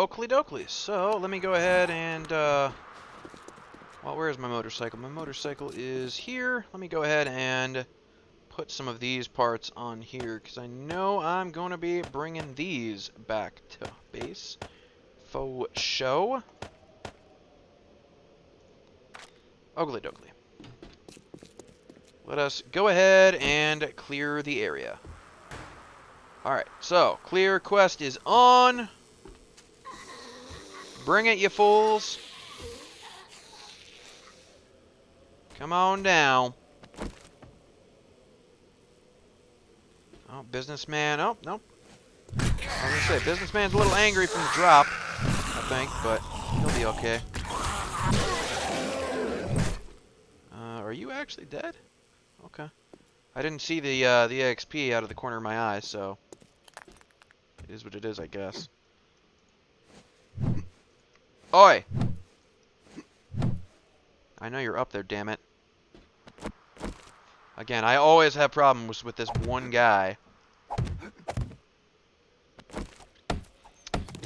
Oakley dokley. So, let me go ahead and, well, where's my motorcycle? My motorcycle is here. Let me go ahead and put some of these parts on here, because I know I'm going to be bringing these back to base. Faux show. Oakley dokley. Let us go ahead and clear the area. Alright, so, clear quest is on. Bring it, you fools. Come on down. Oh, businessman. Oh, nope. I was going to say, businessman's a little angry from the drop, I think, but he'll be okay. Are you actually dead? Okay. I didn't see the EXP out of the corner of my eye, so it is what it is, I guess. Oi! I know you're up there, damn it. Again, I always have problems with this one guy.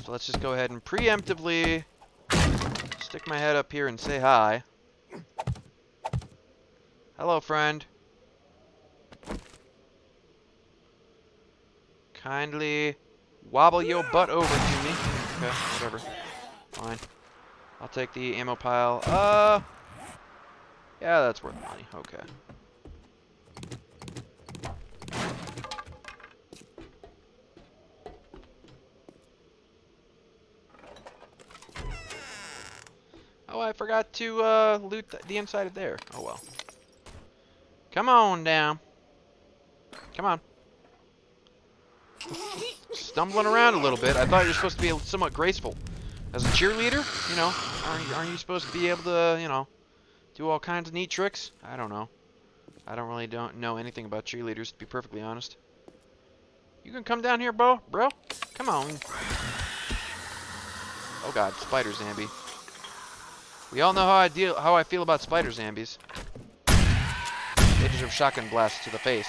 So let's just go ahead and preemptively stick my head up here and say hi. Hello, friend. Kindly wobble your butt over to me. Okay, whatever. Fine. I'll take the ammo pile. Yeah, that's worth money. Okay. Oh, I forgot to loot the inside of there. Oh well. Come on down. Come on. Stumbling around a little bit. I thought you were supposed to be somewhat graceful. As a cheerleader, you know, aren't you supposed to be able to, you know, do all kinds of neat tricks? I don't know. I don't know anything about cheerleaders, to be perfectly honest. You can come down here, bro? Come on. Oh god, spider zombie. We all know how I feel about spider zombies. They deserve shotgun blasts to the face.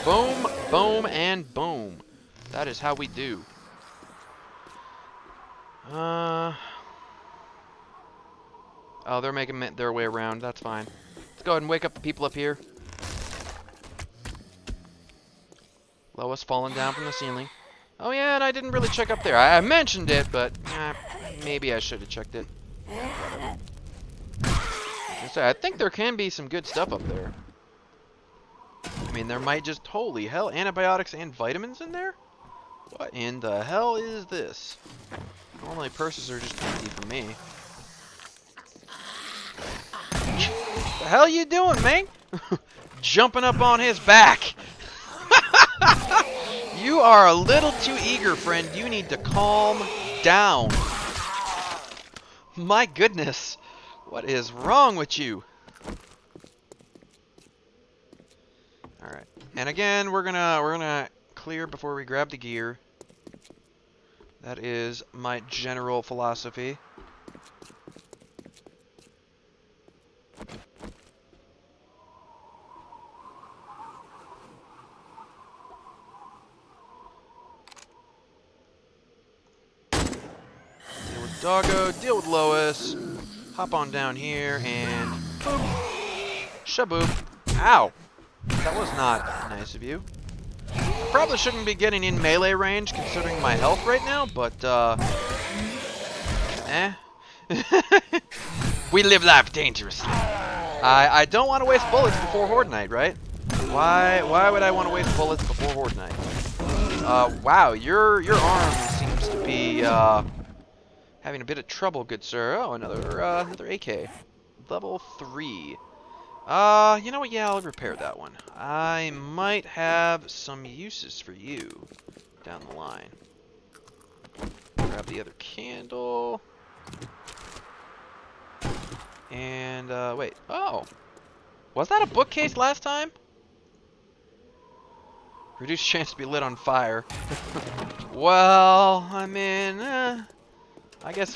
Boom, boom, and boom. That is how we do. Oh, they're making their way around. That's fine. Let's go ahead and wake up the people up here. Lois falling down from the ceiling. Oh yeah, and I didn't really check up there. I mentioned it, but maybe I should have checked it. I think there can be some good stuff up there. I mean, there might just, holy hell, antibiotics and vitamins in there? What in the hell is this? Normally purses are just empty for me. The hell you doing, man? Jumping up on his back. You are a little too eager, friend. You need to calm down. My goodness. What is wrong with you? Alright. And again, we're gonna clear before we grab the gear. That is my general philosophy. Deal with Doggo, deal with Lois. Hop on down here and boop. Shaboop. Ow. That was not nice of you. I probably shouldn't be getting in melee range considering my health right now, but we live life dangerously. I don't want to waste bullets before Horde Night, right? Why would I want to waste bullets before Horde Night? Wow, your arm seems to be having a bit of trouble, good sir. Oh, another AK. Level 3. You know what? Yeah, I'll repair that one. I might have some uses for you down the line. Grab the other candle. And, wait. Oh! Was that a bookcase last time? Reduced chance to be lit on fire. Well, I mean, I guess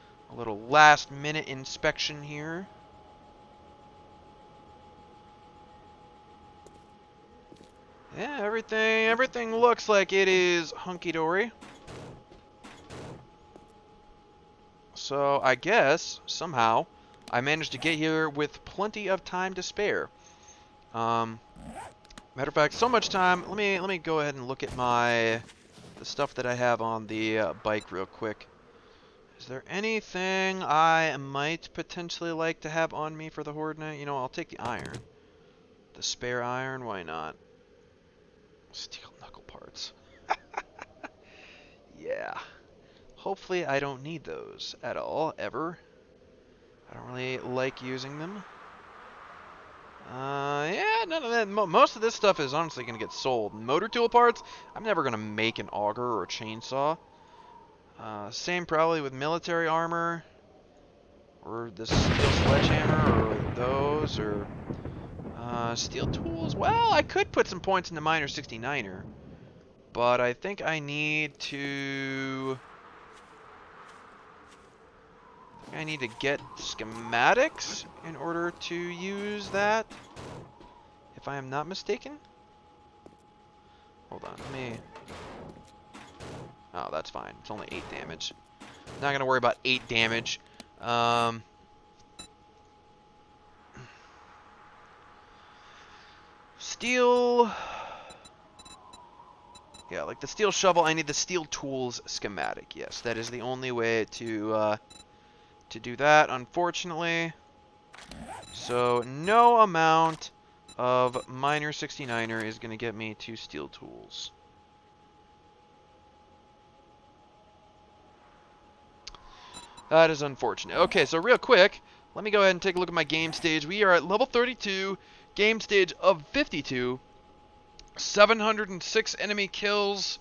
A little last-minute inspection here. Yeah, everything looks like it is hunky-dory. So I guess somehow I managed to get here with plenty of time to spare. Matter of fact, so much time. Let me go ahead and look at the stuff that I have on the bike real quick. Is there anything I might potentially like to have on me for the Horde night? You know, I'll take the iron. The spare iron, why not? Steel knuckle parts. Yeah. Hopefully I don't need those at all, ever. I don't really like using them. Yeah, none of that. Most of this stuff is honestly going to get sold. Motor tool parts, I'm never going to make an auger or a chainsaw. Same probably with military armor. Or the steel sledgehammer, or those, or... steel tools? Well, I could put some points in the Miner 69er. But I think I need to... I need to get schematics in order to use that, if I am not mistaken. Hold on, let me... Oh, that's fine. It's only 8 damage. Not going to worry about 8 damage. Steel... Yeah, like the steel shovel, I need the steel tools schematic. Yes, that is the only way to do that, unfortunately. So, no amount of Miner 69er is going to get me 2 steel tools. That is unfortunate. Okay, so real quick, let me go ahead and take a look at my game stage. We are at level 32, game stage of 52, 706 enemy kills.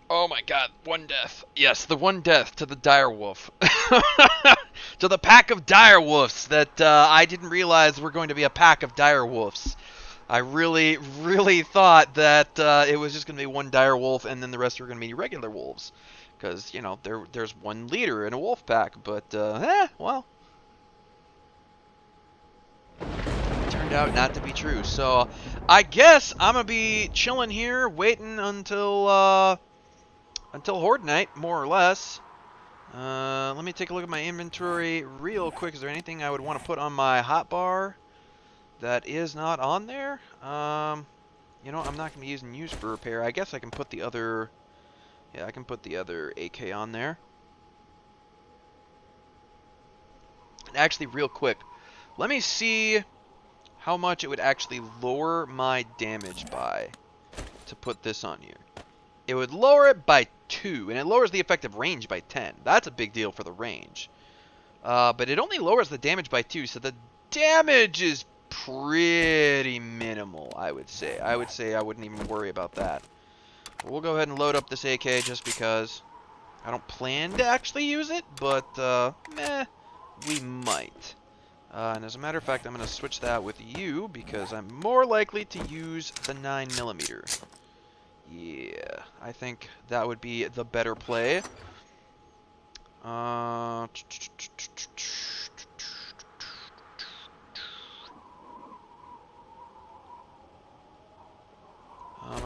Oh my god, 1 death. Yes, the 1 death to the direwolf. To the pack of direwolves that I didn't realize were going to be a pack of direwolves. I really, really thought that it was just going to be 1 direwolf and then the rest were going to be regular wolves. Because, you know, there's 1 leader in a wolf pack, but, well. It turned out not to be true. So, I guess I'm going to be chilling here, waiting until Horde night, more or less. Let me take a look at my inventory real quick. Is there anything I would want to put on my hotbar that is not on there? You know, I'm not going to be using use for repair. I guess I can put the other... Yeah, I can put the other AK on there. Actually, real quick, let me see how much it would actually lower my damage by to put this on here. It would lower it by 2, and it lowers the effective range by 10. That's a big deal for the range. But it only lowers the damage by 2, so the damage is pretty minimal, I would say. I wouldn't even worry about that. But we'll go ahead and load up this AK just because I don't plan to actually use it, but, we might. And as a matter of fact, I'm going to switch that with you because I'm more likely to use the 9mm. Yeah, I think that would be the better play. I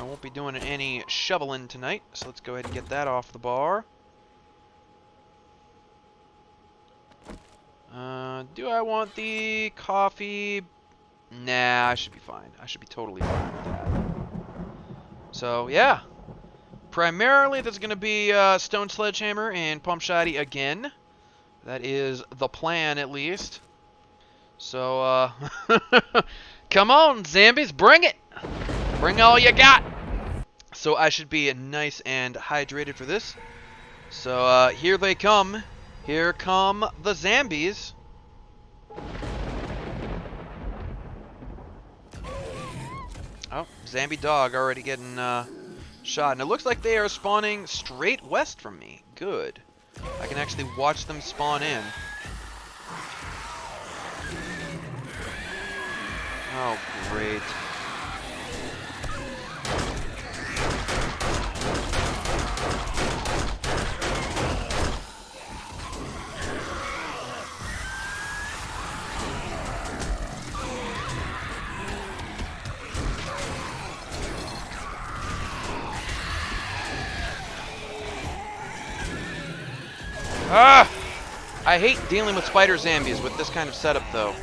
won't be doing any shoveling tonight, so let's go ahead and get that off the bar. Do I want the coffee? Nah, I should be fine. I should be totally fine with that. So, yeah. Primarily, there's going to be Stone Sledgehammer and Pump Shotty again. That is the plan, at least. So, come on, zombies, bring it! Bring all you got! So, I should be nice and hydrated for this. So, here they come. Here come the zombies. Oh, zombie dog already getting shot. And it looks like they are spawning straight west from me. Good. I can actually watch them spawn in. Oh, great. Ah! I hate dealing with spider zombies with this kind of setup, though.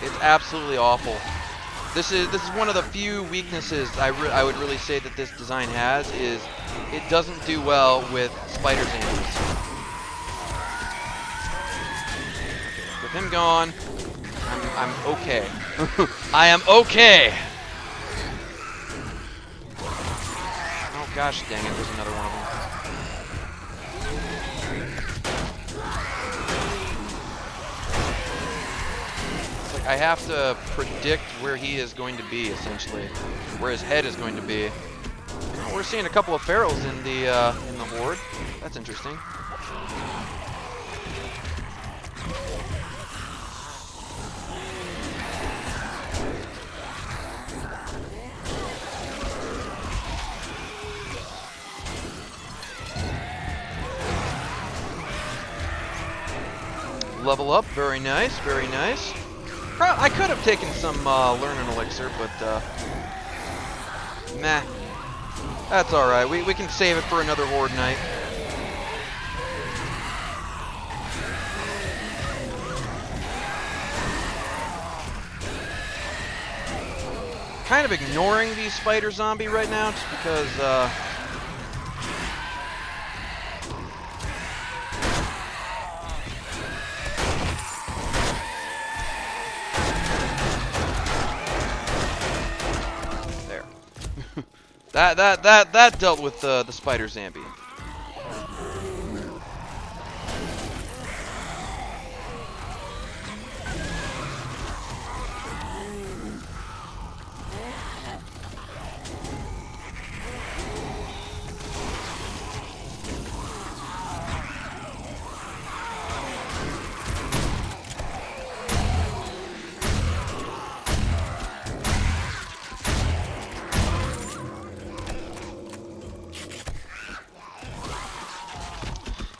It's absolutely awful. This is one of the few weaknesses I would really say that this design has, is it doesn't do well with spider zombies. With him gone, I'm okay. I am okay. Oh gosh, dang it! There's another one of them. I have to predict where he is going to be, essentially, where his head is going to be. Oh, we're seeing a couple of pharaohs in the horde. That's interesting. Level up, very nice, very nice. I could have taken some learning elixir, but meh. That's alright. We can save it for another horde night. Kind of ignoring the spider zombie right now, just because That dealt with the spider zombie.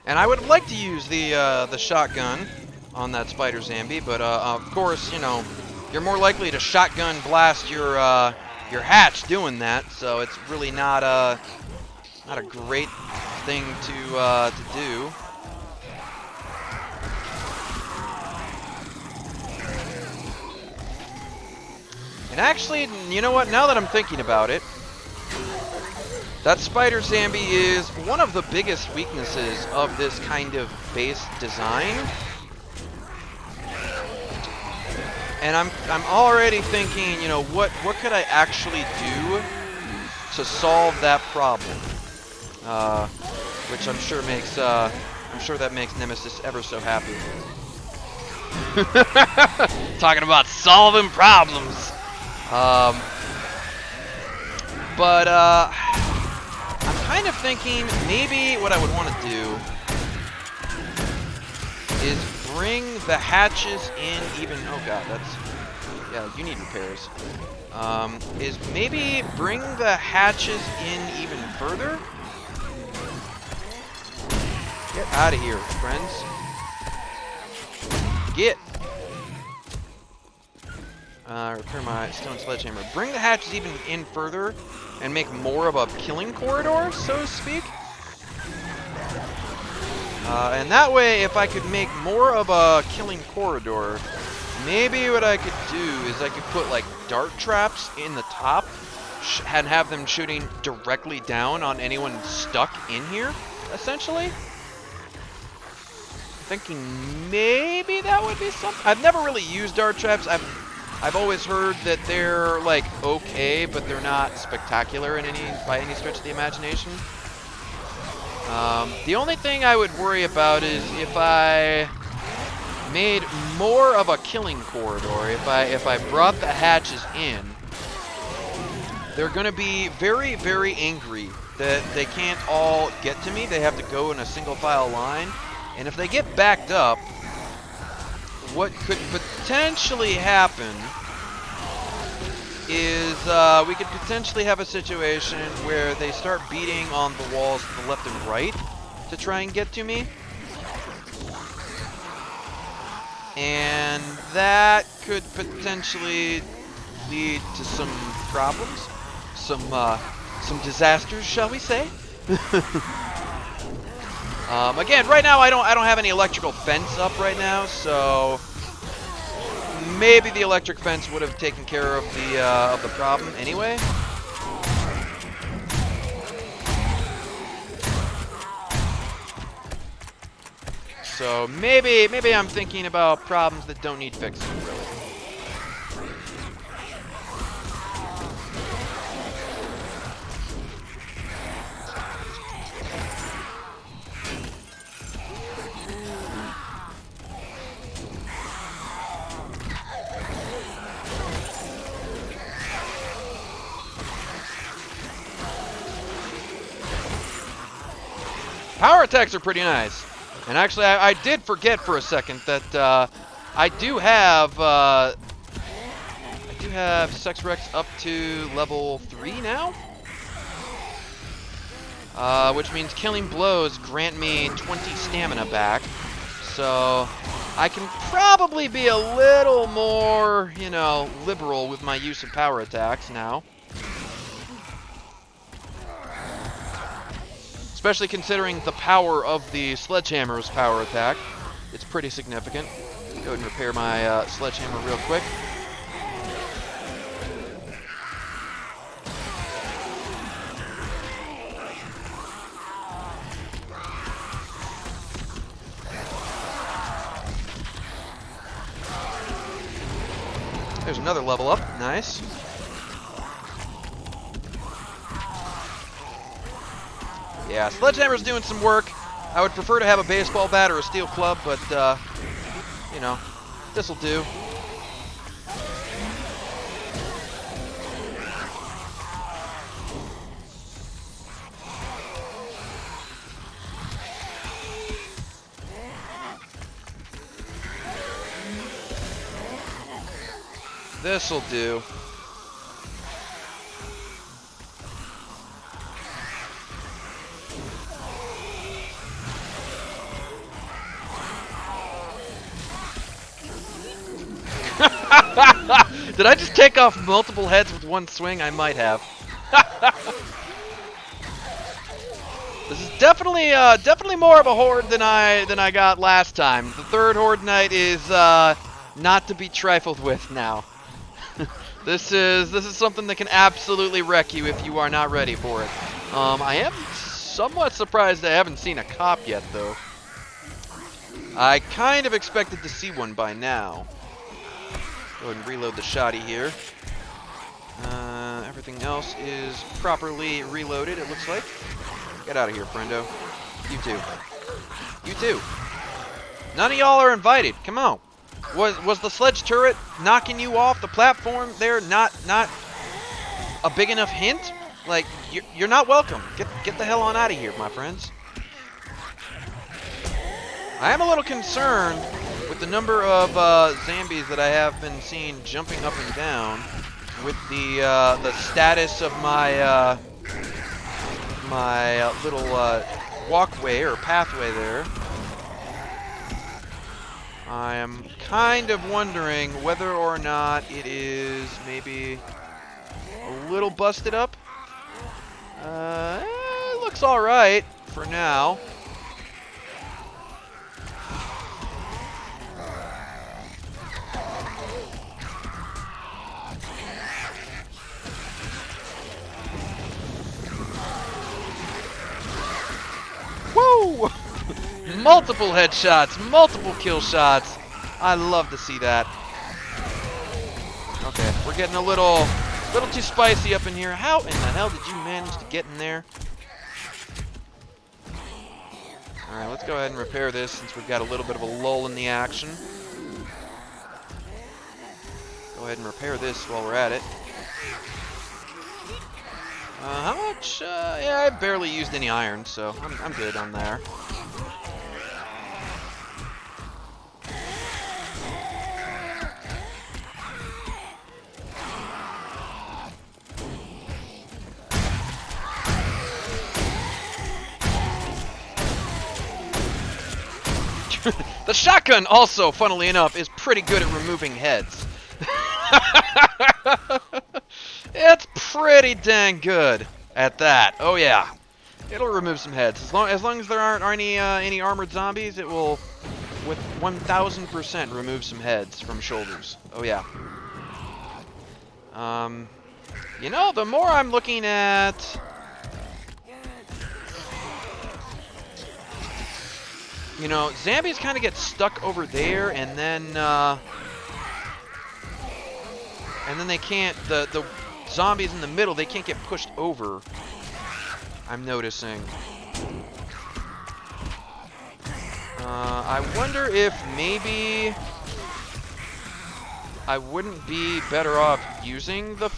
And I would have liked to use the shotgun on that spider zombie, but of course, you know, you're more likely to shotgun blast your hatch doing that, so it's really not a great thing to do. And actually, you know what? Now that I'm thinking about it, that spider zombie is one of the biggest weaknesses of this kind of base design. And I'm already thinking, you know, what could I actually do to solve that problem? Which I'm sure that makes Nemesis ever so happy. Talking about solving problems. I'm kind of thinking maybe what I would want to do is bring the hatches in even... Oh god, that's... Yeah, you need repairs. Is maybe bring the hatches in even further? Get out of here, friends. Get! Repair my stone sledgehammer. Bring the hatches even in further and make more of a killing corridor, so to speak. And that way, if I could make more of a killing corridor, maybe what I could do is I could put like dart traps in the top and have them shooting directly down on anyone stuck in here, essentially. Thinking maybe that would be something. I've never really used dart traps. I've always heard that they're like okay, but they're not spectacular in by any stretch of the imagination. The only thing I would worry about is if I made more of a killing corridor. If I brought the hatches in, they're gonna be very, very angry that they can't all get to me. They have to go in a single file line, and if they get backed up, what could potentially happen is we could potentially have a situation where they start beating on the walls to the left and right to try and get to me. And that could potentially lead to some problems, some disasters, shall we say? Again, right now I don't have any electrical fence up right now, so maybe the electric fence would have taken care of the problem anyway. So maybe I'm thinking about problems that don't need fixing, really. Power attacks are pretty nice. And actually, I did forget for a second that I do have Sex Rex up to level 3 now. Which means killing blows grant me 20 stamina back. So I can probably be a little more, you know, liberal with my use of power attacks now. Especially considering the power of the Sledgehammer's power attack. It's pretty significant. Go ahead and repair my Sledgehammer real quick. There's another level up. Nice. Yeah, Sledgehammer's doing some work. I would prefer to have a baseball bat or a steel club, but, you know, this'll do. This'll do. Did I just take off multiple heads with one swing? I might have. This is definitely more of a horde than I got last time. The third horde night is not to be trifled with now. This is something that can absolutely wreck you if you are not ready for it. I am somewhat surprised I haven't seen a cop yet, though. I kind of expected to see one by now. Go ahead and reload the shotty here. Everything else is properly reloaded, it looks like. Get out of here, friendo. You too. You too. None of y'all are invited. Come on. Was the sledge turret knocking you off the platform there not a big enough hint? Like, you're not welcome. Get the hell on out of here, my friends. I am a little concerned with the number of zombies that I have been seeing jumping up and down with the status of my my little walkway or pathway there. I am kind of wondering whether or not it is maybe a little busted up. It looks alright for now. Woo! Multiple headshots, multiple kill shots. I love to see that. Okay, we're getting a little too spicy up in here. How in the hell did you manage to get in there? Alright, let's go ahead and repair this since we've got a little bit of a lull in the action. Go ahead and repair this while we're at it. How much? Yeah, I've barely used any iron, so I'm good on there. The shotgun also, funnily enough, is pretty good at removing heads. It's pretty dang good at that. Oh yeah. It'll remove some heads. As long as there aren't any armored zombies, it will, with 1000%, remove some heads from shoulders. Oh yeah. You know, the more I'm looking at, you know, zombies kind of get stuck over there, and then they can't. The zombies in the middle, they can't get pushed over. I'm noticing. I wonder if maybe I wouldn't be better off using the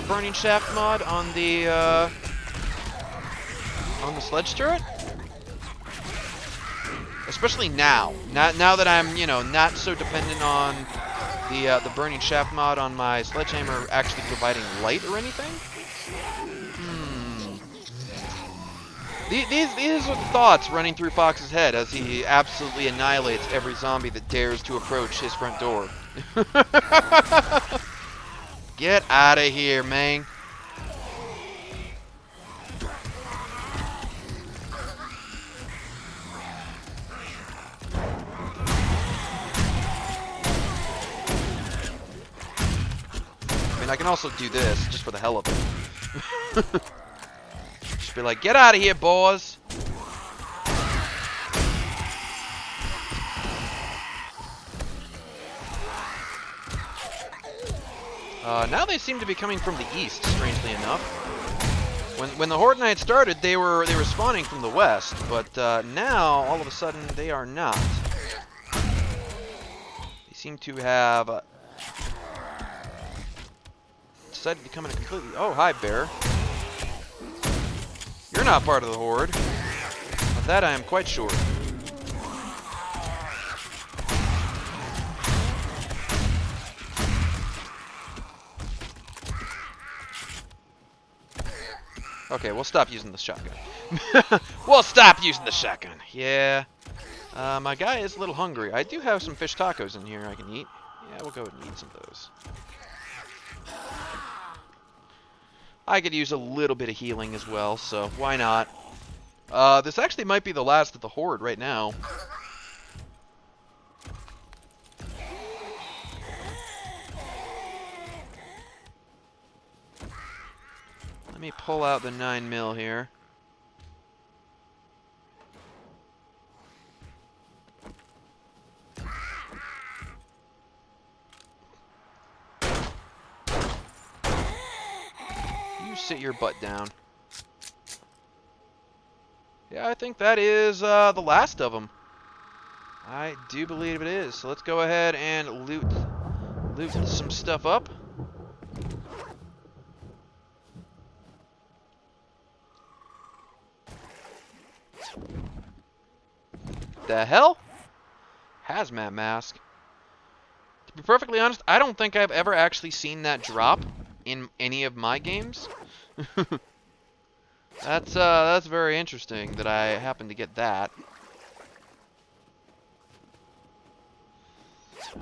burning shaft mod on the sledge turret, especially now. Now that I'm, you know, not so dependent on the burning shaft mod on my sledgehammer actually providing light or anything. These are the thoughts running through Fox's head as he absolutely annihilates every zombie that dares to approach his front door. Get out of here, man. I mean, I can also do this just for the hell of it. Just be like, get out of here, boys. Now they seem to be coming from the east, strangely enough. When the Horde Night started, they were spawning from the west, but now all of a sudden they are not. They seem to have decided to come in a completely. Oh, hi, bear. You're not part of the Horde. Of that I am quite sure. Okay, we'll stop using the shotgun. We'll stop using the shotgun. Yeah. My guy is a little hungry. I do have some fish tacos in here I can eat. Yeah, we'll go ahead and eat some of those. I could use a little bit of healing as well, so why not? This actually might be the last of the Horde right now. Let me pull out the 9mm here. You sit your butt down. Yeah, I think that is the last of them. I do believe it is. So let's go ahead and loot some stuff up. The hell? Hazmat Mask. To be perfectly honest, I don't think I've ever actually seen that drop in any of my games. That's very interesting that I happened to get that.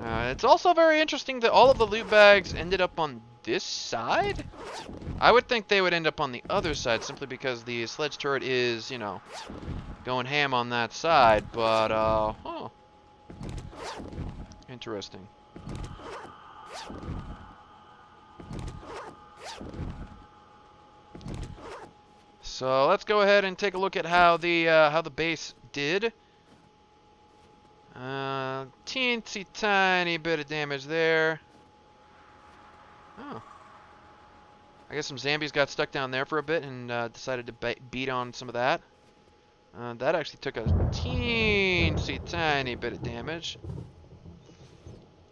It's also very interesting that all of the loot bags ended up on this side. I would think they would end up on the other side simply because the sledge turret is, you know, going ham on that side, but, huh. Interesting. So let's go ahead and take a look at how the base did. Teensy tiny bit of damage there. Oh. I guess some zombies got stuck down there for a bit and decided to beat on some of that. That actually took a teensy tiny bit of damage.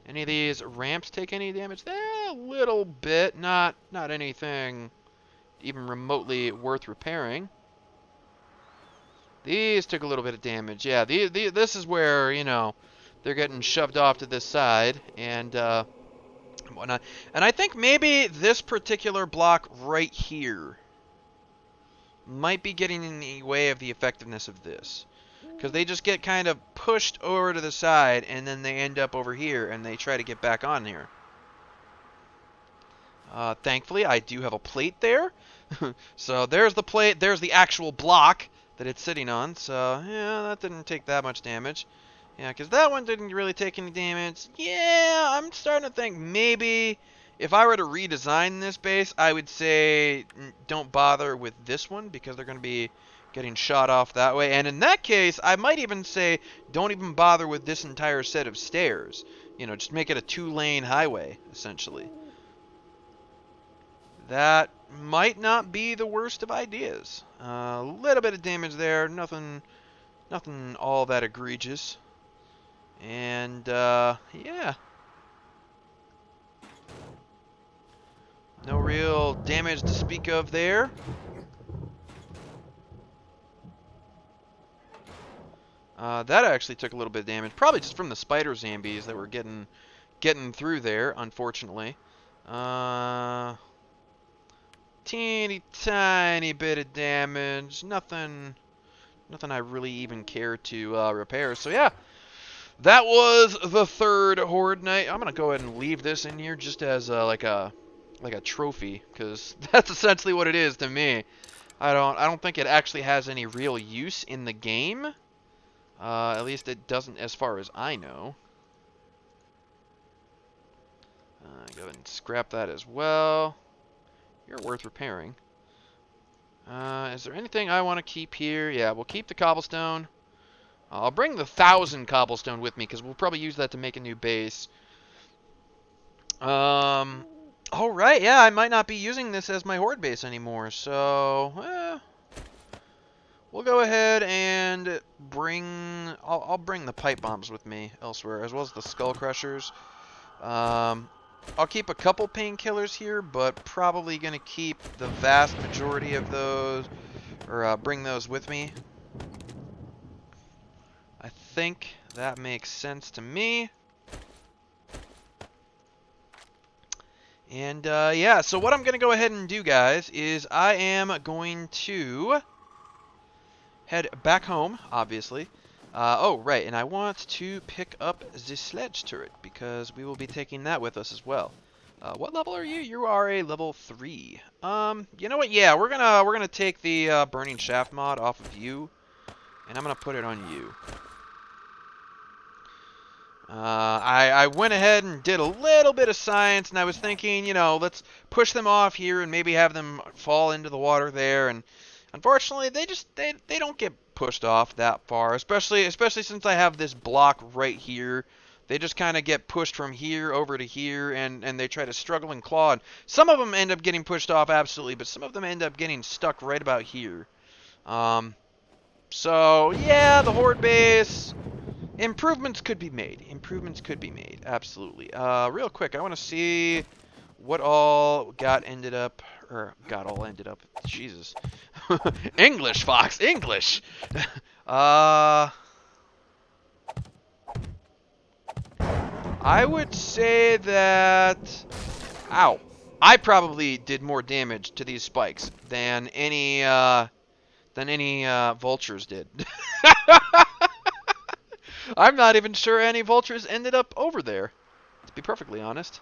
Any of these ramps take any damage? A little bit, not anything even remotely worth repairing. These took a little bit of damage. Yeah, this is where, you know, they're getting shoved off to this side and whatnot. And I think maybe this particular block right here might be getting in the way of the effectiveness of this. Because they just get kind of pushed over to the side, and then they end up over here, and they try to get back on here. Thankfully, I do have a plate there. So there's the plate, there's the actual block that it's sitting on. So yeah, that didn't take that much damage. Yeah, because that one didn't really take any damage. Yeah, I'm starting to think maybe if I were to redesign this base, I would say don't bother with this one because they're going to be getting shot off that way. And in that case, I might even say don't even bother with this entire set of stairs. You know, just make it a 2-lane highway, essentially. That might not be the worst of ideas. A little bit of damage there, nothing all that egregious. And, yeah. No real damage to speak of there. That actually took a little bit of damage, probably just from the spider zombies that were getting through there, unfortunately. Teeny tiny bit of damage, nothing I really even care to repair. So yeah, that was the third Horde night. I'm gonna go ahead and leave this in here just as like a trophy, because that's essentially what it is to me. I don't think it actually has any real use in the game. At least it doesn't, as far as I know. Go ahead and scrap that as well. You're worth repairing. Is there anything I want to keep here? Yeah, we'll keep the cobblestone. I'll bring the 1,000 cobblestone with me because we'll probably use that to make a new base. All right, yeah, I might not be using this as my horde base anymore, so we'll go ahead and bring. I'll bring the pipe bombs with me elsewhere, as well as the skull crushers. I'll keep a couple painkillers here, but probably gonna keep the vast majority of those, or bring those with me. I think that makes sense to me. And yeah, so what I'm gonna go ahead and do, guys, is I am going to head back home, obviously. Oh, right, and I want to pick up the sledge turret, because we will be taking that with us as well. What level are you? You are a level 3. You know what? Yeah, we're gonna take the burning shaft mod off of you, and I'm gonna put it on you. I went ahead and did a little bit of science, and I was thinking, you know, let's push them off here and maybe have them fall into the water there. And unfortunately, they don't get pushed off that far, especially since I have this block right here. They just kind of get pushed from here over to here, and they try to struggle and claw. And some of them end up getting pushed off absolutely, but some of them end up getting stuck right about here. So yeah, the horde base. Improvements could be made. Absolutely. Real quick, I want to see what all ended up. Jesus. English, Fox, English. I would say that. Ow. I probably did more damage to these spikes than any vultures did. I'm not even sure any vultures ended up over there, to be perfectly honest.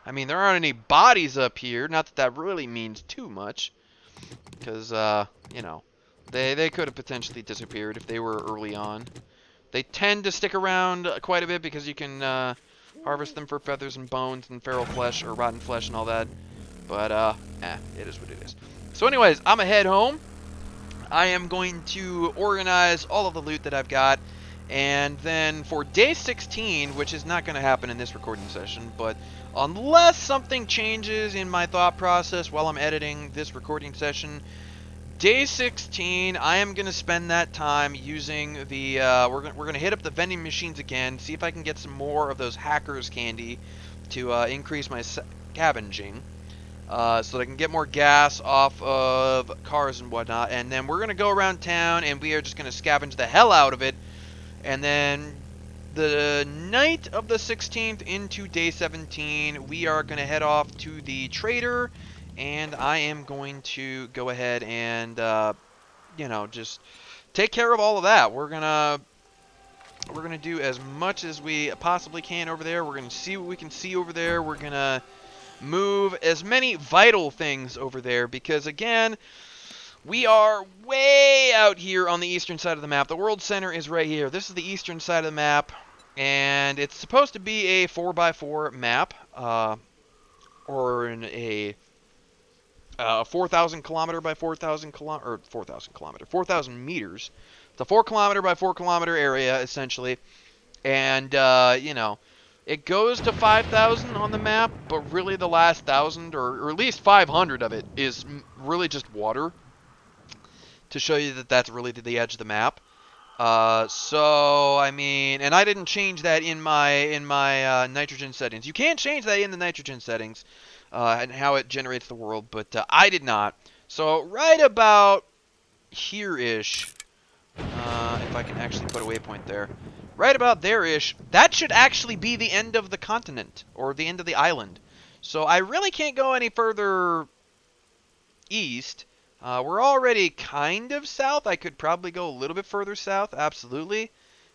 I mean, there aren't any bodies up here. Not that that really means too much, because, you know, they could have potentially disappeared if they were early on. They tend to stick around quite a bit because you can harvest them for feathers and bones and feral flesh or rotten flesh and all that. But, it is what it is. So anyways, I'm gonna head home. I am going to organize all of the loot that I've got. And then for day 16, which is not going to happen in this recording session, but unless something changes in my thought process while I'm editing this recording session, day 16, I am going to spend that time using the, we're going to hit up the vending machines again, see if I can get some more of those hackers candy to increase my scavenging. So that I can get more gas off of cars and whatnot. And then we're going to go around town and we are just going to scavenge the hell out of it. And then the night of the 16th into day 17, we are going to head off to the trader, and I am going to go ahead and, you know, just take care of all of that. We're gonna do as much as we possibly can over there. We're gonna see what we can see over there. We're gonna move as many vital things over there because, again, we are way out here on the eastern side of the map. The world center is right here. This is the eastern side of the map, and it's supposed to be a 4x4 map, or a 4,000 kilometer by 4,000 kilometer, or 4,000 kilometer, 4,000 meters. It's a 4 kilometer by 4 kilometer area, essentially. And, you know, it goes to 5,000 on the map, but really the last 1,000, or at least 500 of it, is really just water, to show you that that's really to the edge of the map. So I mean, and I didn't change that in my nitrogen settings. You can change that in the nitrogen settings, and how it generates the world, but I did not. So right about here-ish, if I can actually put a waypoint there, right about there-ish, that should actually be the end of the continent, or the end of the island. So I really can't go any further east. We're already kind of south. I could probably go a little bit further south, absolutely,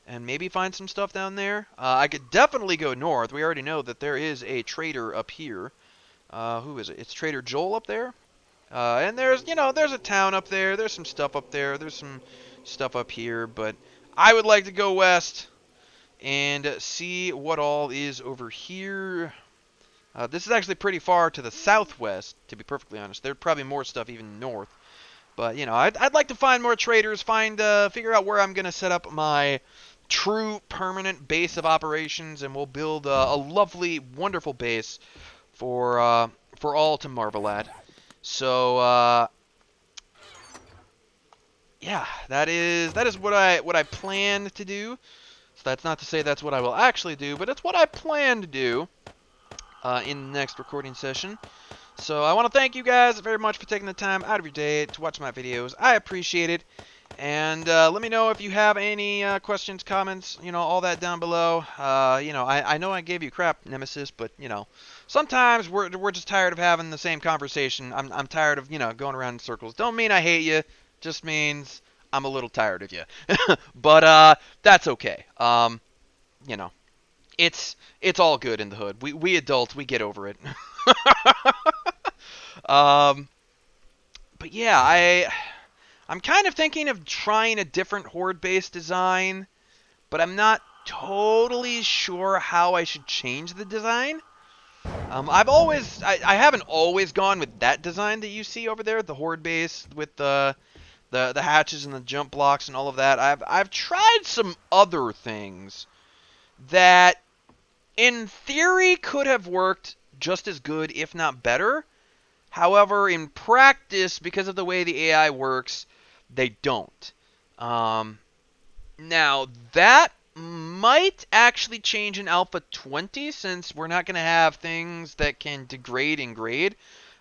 and maybe find some stuff down there. I could definitely go north. We already know that there is a trader up here. Who is it? It's Trader Joel up there. And there's, you know, there's a town up there. There's some stuff up there. There's some stuff up here. But I would like to go west and see what all is over here. This is actually pretty far to the southwest, to be perfectly honest. There's probably more stuff even north. But, you know, I'd like to find more traders, figure out where I'm going to set up my true permanent base of operations, and we'll build a lovely, wonderful base for all to marvel at. So, yeah, that is what I plan to do. So that's not to say that's what I will actually do, but it's what I plan to do in the next recording session. So I want to thank you guys very much for taking the time out of your day to watch my videos. I appreciate it. And let me know if you have any questions, comments, you know, all that down below. You know, I know I gave you crap, Nemesis, but, you know, sometimes we're just tired of having the same conversation. I'm tired of, you know, going around in circles. Don't mean I hate you. Just means I'm a little tired of you. But that's okay. You know, it's all good in the hood. We adults, we get over it. But yeah, I'm kind of thinking of trying a different horde-based design, but I'm not totally sure how I should change the design. I haven't always gone with that design that you see over there, the horde base with the hatches and the jump blocks and all of that. I've tried some other things that, in theory, could have worked just as good, if not better. However, in practice, because of the way the AI works, they don't. Now, that might actually change in Alpha 20, since we're not going to have things that can degrade and grade.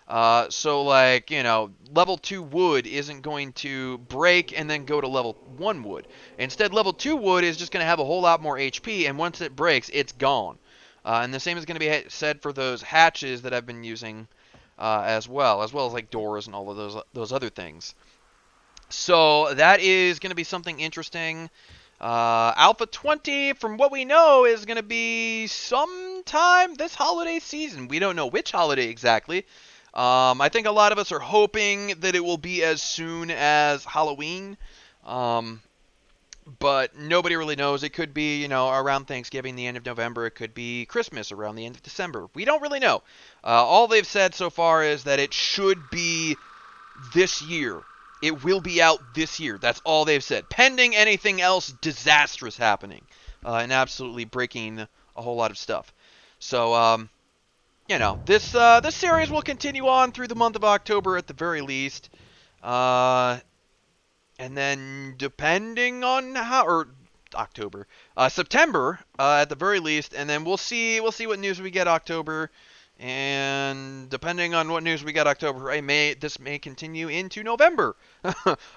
So, like, you know, level 2 wood isn't going to break and then go to level 1 wood. Instead, level 2 wood is just going to have a whole lot more HP, and once it breaks, it's gone. And the same is going to be said for those hatches that I've been using as well as like doors and all of those other things. So that is going to be something interesting. Alpha 20, from what we know, is going to be sometime this holiday season. We don't know which holiday exactly. I think a lot of us are hoping that it will be as soon as Halloween. But nobody really knows. It could be, you know, around Thanksgiving, the end of November. It could be Christmas, around the end of December. We don't really know. All they've said so far is that it should be this year. It will be out this year. That's all they've said. Pending anything else disastrous happening. And absolutely breaking a whole lot of stuff. So, you know, this series will continue on through the month of October at the very least. And then, depending on how, or September at the very least, and then we'll see what news we get October, and depending on what news we get October, this may continue into November.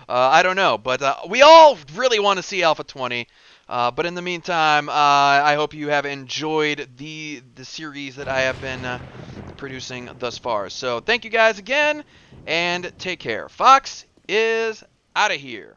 I don't know, but we all really want to see Alpha 20. But in the meantime, I hope you have enjoyed the series that I have been producing thus far. So thank you guys again, and take care. Fox is out of here.